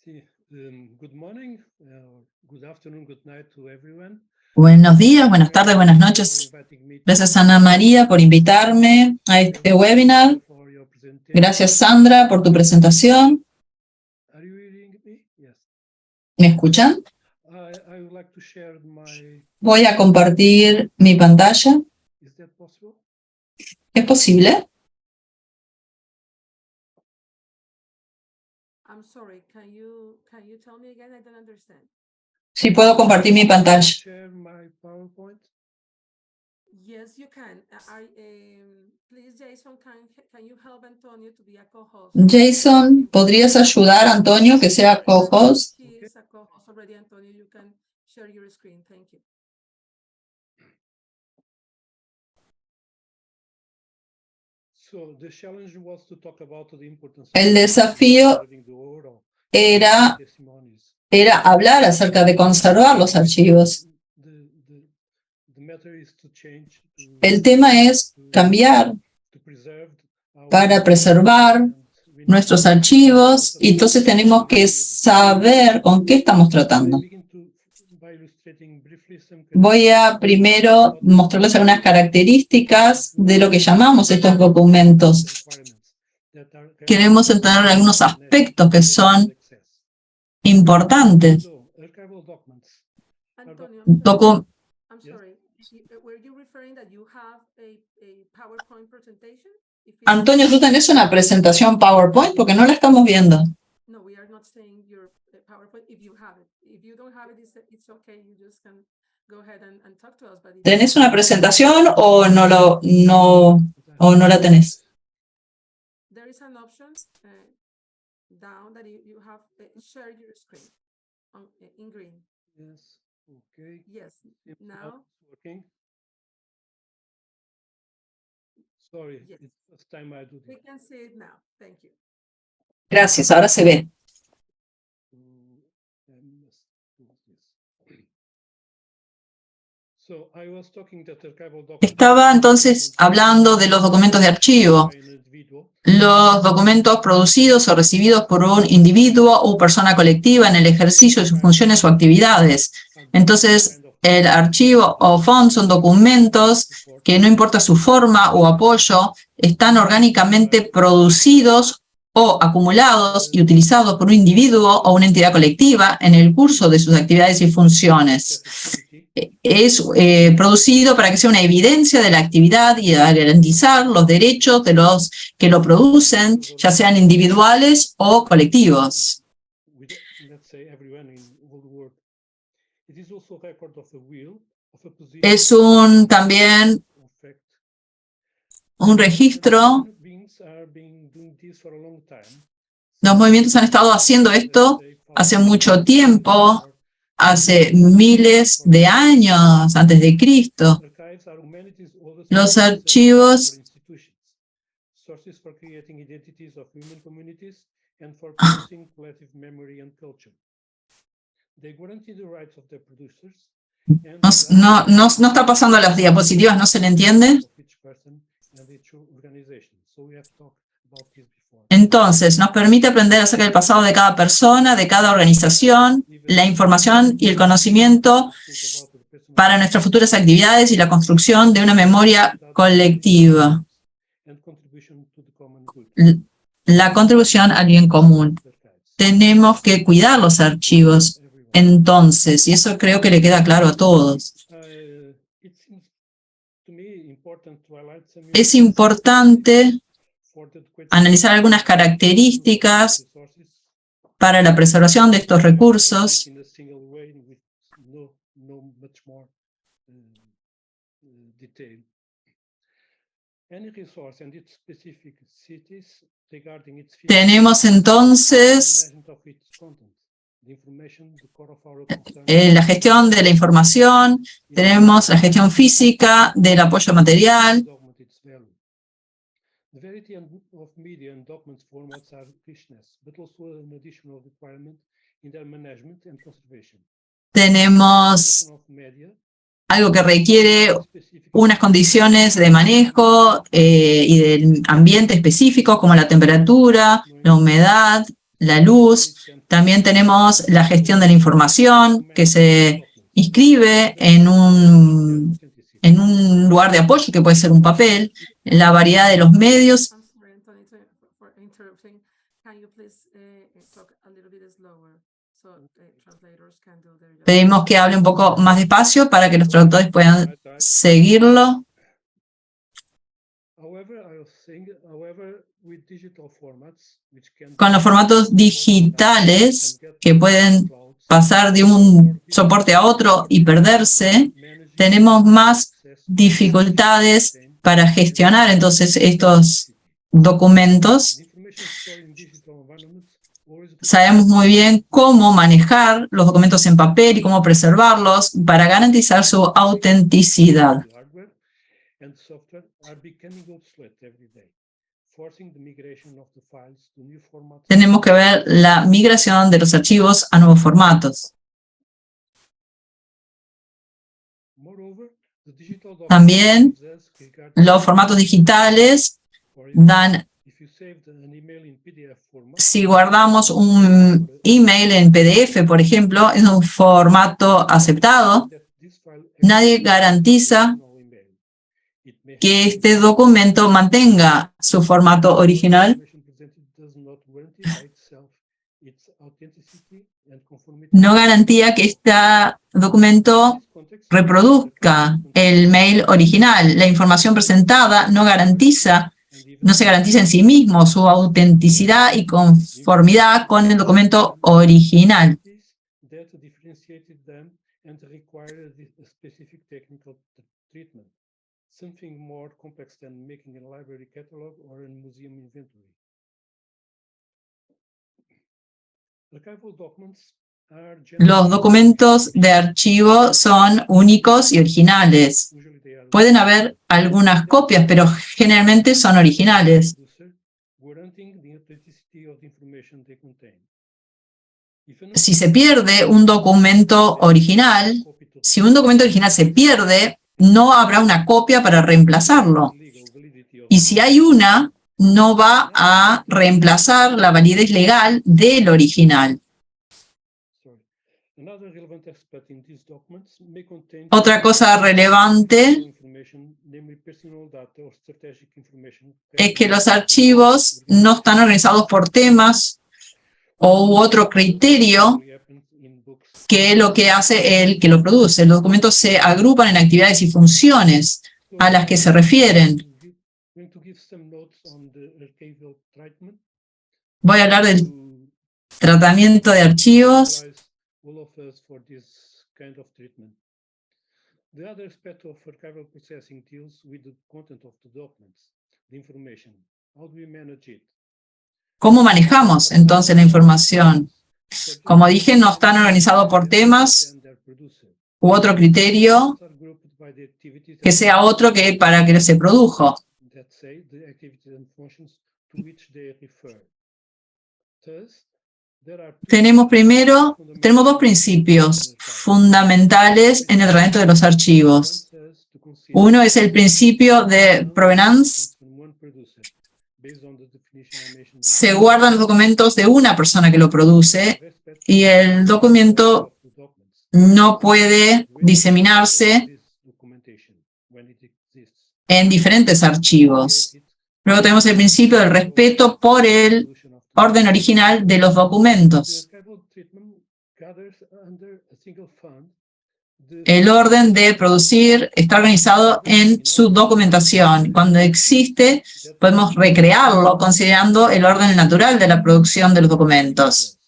Sí, good morning, good afternoon, good night to everyone. Buenos días, buenas tardes, buenas noches. Gracias Ana María por invitarme a este webinar. Gracias Sandra por tu presentación. Are you hearing me? Yes. ¿Me escuchan? I would like to share my... Voy a compartir mi pantalla. Is that possible? ¿Es posible? I'm sorry, can you tell me again? I don't understand. Sí, puedo compartir mi pantalla. Share my PowerPoint. Yes, you can. Please, Jason, can you help Antonio to be a co-host? Jason, ¿podrías ayudar a Antonio que sea co-host? He is a co-host already, Antonio. You can share your screen. Thank you. So the challenge was to talk about the importance of El desafío era hablar acerca de conservar los archivos. El tema es cambiar para preservar nuestros archivos y entonces tenemos que saber con qué estamos tratando. Voy a primero mostrarles algunas características de lo que llamamos estos documentos. Queremos entender algunos aspectos que son importantes. Antonio, I'm sorry. Were you referring that you have a PowerPoint presentation? Antonio, ¿tú tenés una presentación PowerPoint? Porque no la estamos viendo. No, we are not saying your PowerPoint if you have it. If you don't have it, it's okay. You just can go ahead and talk to us. But ¿Tenés una presentación o no la tenés? There is an option down that you have share your screen in green. Yes. Okay. Yes. Now. Working. Sorry, Yes. it's the first time I do this. We can see it now. Thank you. Gracias, ahora se ve. Estaba entonces hablando de los documentos de archivo. Los documentos producidos o recibidos por un individuo o persona colectiva en el ejercicio de sus funciones o actividades. Entonces, el archivo o font son documentos que no importa su forma o apoyo, están orgánicamente producidos o acumulados y utilizados por un individuo o una entidad colectiva en el curso de sus actividades y funciones. Es producido para que sea una evidencia de la actividad y a garantizar los derechos de los que lo producen, ya sean individuales o colectivos. Es también un registro. Los movimientos han estado haciendo esto hace mucho tiempo, hace miles de años antes de Cristo. Los archivos no está pasando las diapositivas, ¿no se le entiende? Entonces, nos permite aprender acerca del pasado de cada persona, de cada organización, la información y el conocimiento para nuestras futuras actividades y la construcción de una memoria colectiva. La contribución al bien común. Tenemos que cuidar los archivos, entonces, y eso creo que le queda claro a todos. Es importante analizar algunas características para la preservación de estos recursos. Tenemos entonces la gestión de la información, tenemos la gestión física del apoyo material. Tenemos algo que requiere unas condiciones de manejo y del ambiente específico, como la temperatura, la humedad, la luz. También tenemos la gestión de la información que se inscribe en un lugar de apoyo que puede ser un papel, la variedad de los medios. I'm sorry, Anthony, for interrupting. Can you please talk a little bit slower so translators can do their job? Pedimos que hable un poco más despacio para que los traductores puedan seguirlo. Con los formatos digitales que pueden pasar de un soporte a otro y perderse, tenemos más dificultades para gestionar entonces estos documentos. Sabemos muy bien cómo manejar los documentos en papel y cómo preservarlos para garantizar su autenticidad. Tenemos que ver la migración de los archivos a nuevos formatos. También los formatos digitales dan, si guardamos un email en PDF, por ejemplo, en un formato aceptado, nadie garantiza que este documento mantenga su formato original. No garantía que este documento reproduzca el mail original. La información presentada no se garantiza en sí mismo su autenticidad y conformidad con el documento original. Los documentos de archivo son únicos y originales. Pueden haber algunas copias, pero generalmente son originales. Si se pierde un documento original, si un documento original se pierde, no habrá una copia para reemplazarlo. Y si hay una, no va a reemplazar la validez legal del original. Otra cosa relevante es que los archivos no están organizados por temas u otro criterio que lo que hace el que lo produce. Los documentos se agrupan en actividades y funciones a las que se refieren. Voy a hablar del tratamiento de archivos. ¿Cómo manejamos entonces la información? Como dije, no están organizados por temas u otro criterio que sea otro que para que se produjo. Tenemos dos principios fundamentales en el tratamiento de los archivos. Uno es el principio de provenance. Se guardan los documentos de una persona que lo produce y el documento no puede diseminarse en diferentes archivos. Luego tenemos el principio del respeto por el orden original de los documentos. El orden de producir está organizado en su documentación. Cuando existe, podemos recrearlo considerando el orden natural de la producción de los documentos.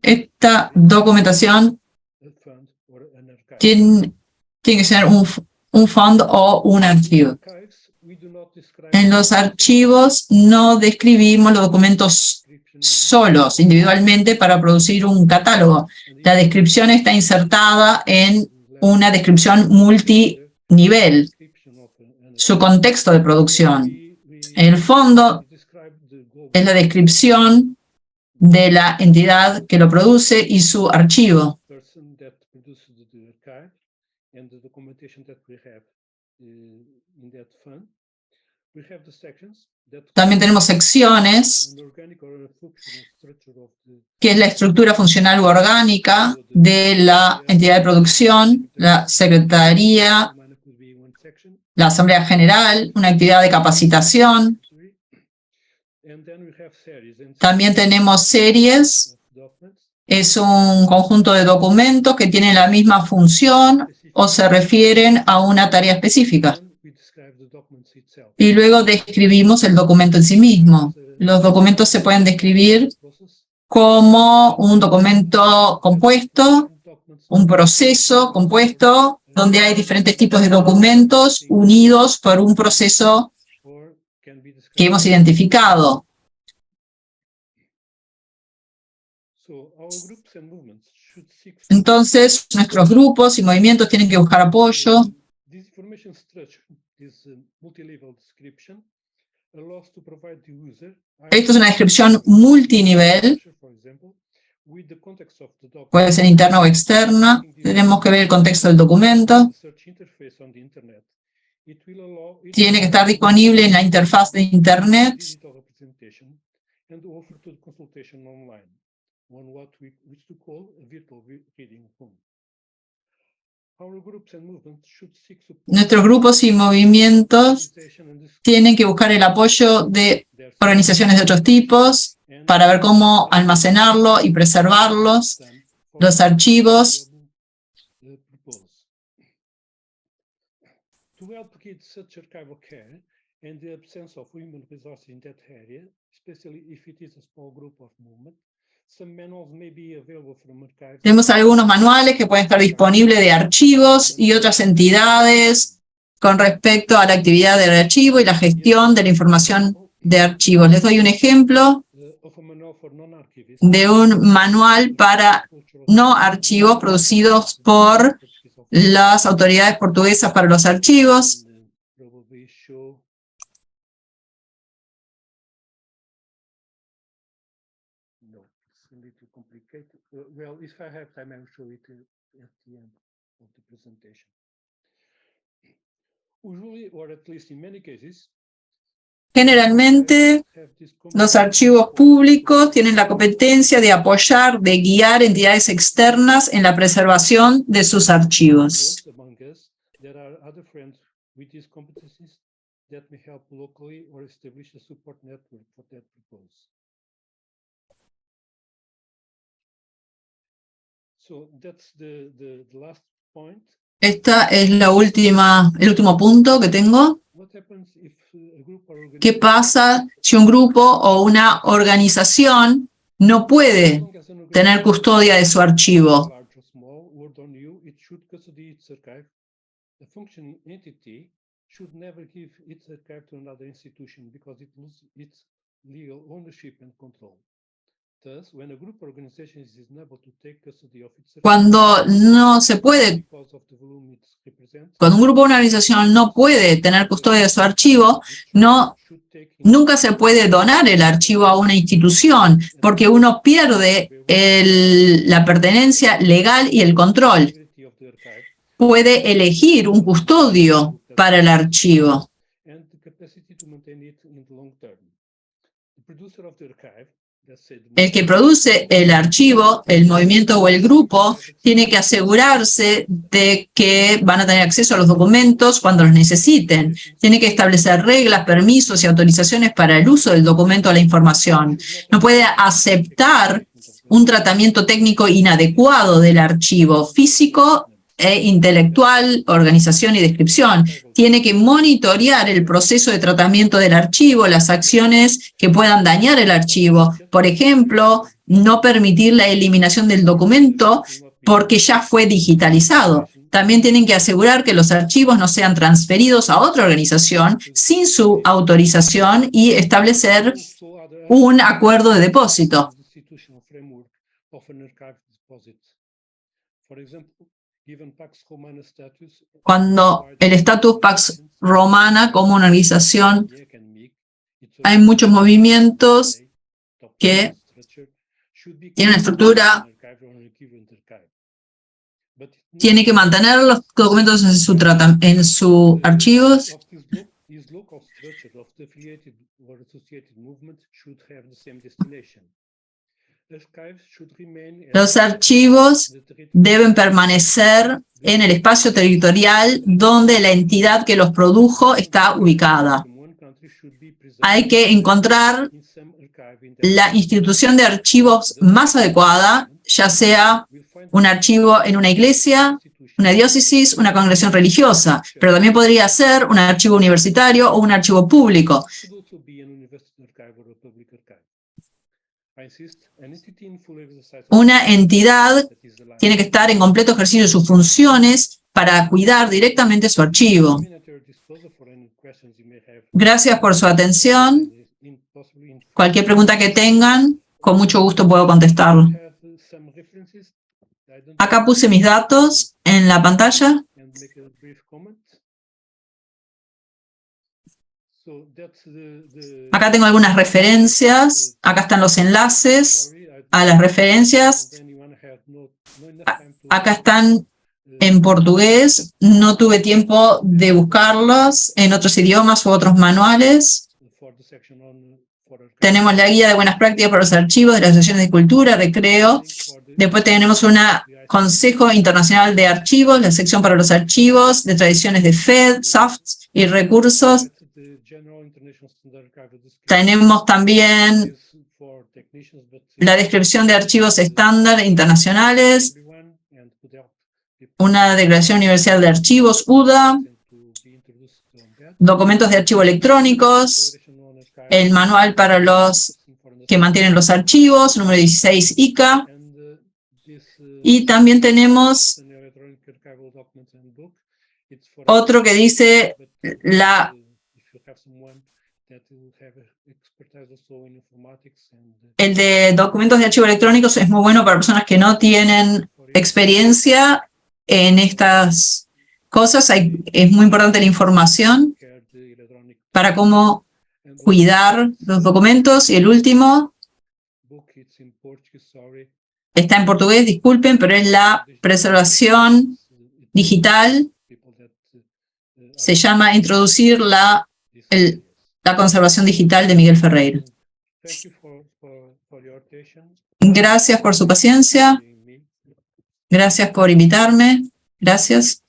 Esta documentación tiene que ser un fondo o un archivo. En los archivos no describimos los documentos solos, individualmente, para producir un catálogo. La descripción está insertada en una descripción multinivel, su contexto de producción. En el fondo es la descripción de la entidad que lo produce y su archivo. person that produces the archive and the documentation that we have in that fund. We have the sections that También tenemos secciones, an organic or a functional structure of the que es la estructura funcional u orgánica de la entidad de producción, la secretaría, could be one section. la asamblea general, una actividad de capacitación. And then we have series and También tenemos series, of documents. es un conjunto de documentos que tienen la misma función o se refieren a una tarea específica. Then we describe the documents itself. Y luego describimos el documento en sí mismo. Los documentos se pueden describir Process. como un documento compuesto, un proceso compuesto, donde hay diferentes tipos de documentos unidos por un proceso Or can be described. que hemos identificado. So our groups and movements should seek Entonces, nuestros grupos y movimientos tienen que buscar apoyo. This information structure, this multi-level description, allows to provide the user. Esto es una descripción multinivel, For example, with the context of the document. puede ser interna o externa. Tenemos que ver el contexto del documento. Search interface on the internet. It will allow it Tiene que estar disponible en la interfaz de Internet. digital representation and offer to the consultation online on what we wish to call a virtual reading room. Our groups and movements should seek support Nuestros grupos y movimientos tienen que buscar el apoyo de organizaciones de otros tipos para ver cómo almacenarlo y preservarlos, los archivos. To help get such archival care and the absence of human resources in that area, especially if it is a small group of movement, some manuals may be available from archives. Tenemos algunos manuales que pueden estar disponibles de archivos y otras entidades con respecto a la actividad del archivo y la gestión de la información de archivos. Les doy un ejemplo Of a manual for non-archivists. de un manual para no archivos producidos por las autoridades portuguesas para los archivos. Probably show no, it's a little complicated. Well, if I have time, I will show it at the end of the presentation. Usually, or at least in many cases, Generalmente, have this los archivos públicos tienen la competencia de apoyar, de guiar entidades externas en la preservación de sus archivos. Those among us, there are other friends with these competencies that may help locally or establish a support network for that purpose. So that's the last point. Esta es el último punto que tengo. What happens if a group or ¿Qué organization, pasa si un grupo o una organización no puede as long as an tener custodia de su archivo? large or small, word on you, it should custody its archive. The functioning entity should never give its archive to another institution because it loses its legal ownership and control. Thus, when a group or organization is unable to take custody of its archive Cuando no se puede, because of the volume it represents, cuando un grupo o una organización no puede tener custodia de su archivo, no should take in nunca se puede donar el archivo a una institución, porque uno pierde la pertenencia legal y el control. integrity of the archive Puede elegir un custodio para el archivo. and the capacity to maintain it in the long term. The producer of the archive, let's say the El que produce el archivo, el movimiento o el grupo, tiene que asegurarse de que van a tener acceso a los documentos cuando los necesiten. Tiene que establecer reglas, permisos y autorizaciones para el uso del documento o la información. No puede aceptar un tratamiento técnico inadecuado del archivo físico e intelectual, organización y descripción. Tiene que monitorear el proceso de tratamiento del archivo, las acciones que puedan dañar el archivo. Por ejemplo, no permitir la eliminación del documento porque ya fue digitalizado. También tienen que asegurar que los archivos no sean transferidos a otra organización sin su autorización y establecer also other un acuerdo de depósito. institutional framework of an archive deposit. For example, given Pax Romana status, Cuando el estatus Pax Romana como una organización, yeah, can make it hay muchos movimientos que tiene una estructura, tiene que mantener los documentos en sus archivos. Los archivos deben permanecer en el espacio territorial donde la entidad que los produjo está ubicada. Hay que encontrar la institución de archivos más adecuada, ya sea un archivo en una iglesia, una diócesis, una congregación religiosa, pero también podría ser un archivo universitario o un archivo público. Una entidad tiene que estar en completo ejercicio de sus funciones para cuidar directamente su archivo. Gracias por su atención. Cualquier pregunta que tengan, con mucho gusto puedo contestarlo. Acá puse mis datos en la pantalla. Acá tengo algunas referencias. Acá están los enlaces a las referencias. Acá están en portugués. No tuve tiempo de buscarlos en otros idiomas u otros manuales. Tenemos la guía de buenas prácticas para los archivos de las asociaciones de cultura, recreo. Después tenemos un Consejo Internacional de Archivos, la sección para los archivos, de tradiciones de FED, SOFT y recursos. Tenemos también la descripción de archivos estándar internacionales, una Declaración Universal de Archivos, UDA, documentos de archivo electrónicos, el manual para los que mantienen los archivos, número 16 ICA, y también tenemos otro que dice el de documentos de archivo electrónicos es muy bueno para personas que no tienen experiencia en estas cosas. Es muy importante la información para cómo cuidar los documentos. Y el último está en portugués, disculpen, pero es la preservación digital. Se llama Introducir la conservación digital de Miguel Ferreira. Gracias por su paciencia. Gracias por invitarme. Gracias.